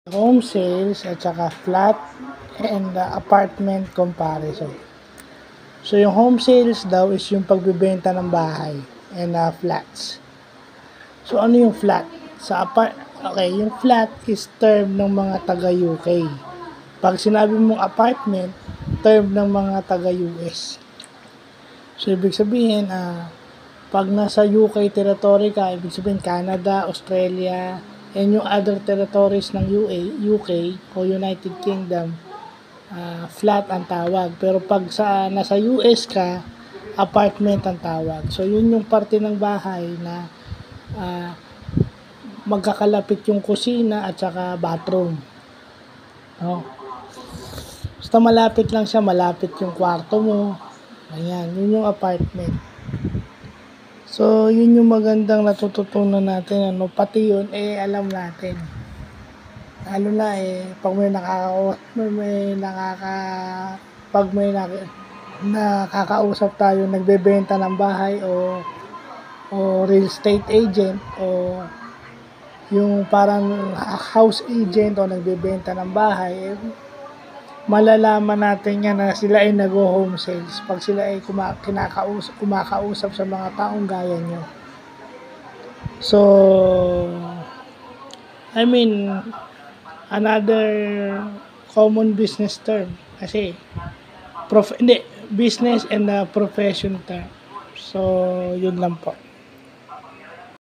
Home sales at saka flat and apartment comparison. So yung home sales daw is yung pagbebenta ng bahay and flats. So ano yung flat? Okay, yung flat is term ng mga taga UK. Pag sinabi mong apartment, term ng mga taga US. So ibig sabihin, pag nasa UK territory ka, ibig sabihin Canada, Australia, and yung other territories ng UK o United Kingdom, flat ang tawag. Pero pag nasa US ka, apartment ang tawag. So yun yung parte ng bahay na magkakalapit yung kusina at saka bathroom. No? Basta malapit lang siya, malapit yung kwarto mo. Ayan, yun yung apartment. So, yun yung magandang natututunan natin. Pati yun, alam natin. Lalo na pag may nakakausap tayo, nagbebenta ng bahay o real estate agent o yung parang house agent o nagbebenta ng bahay, malalaman natin yan na sila ay nag-home sales pag sila ay kumakausap sa mga taong gaya nyo. So, another common business term kasi business and profession term. So, yun lang po.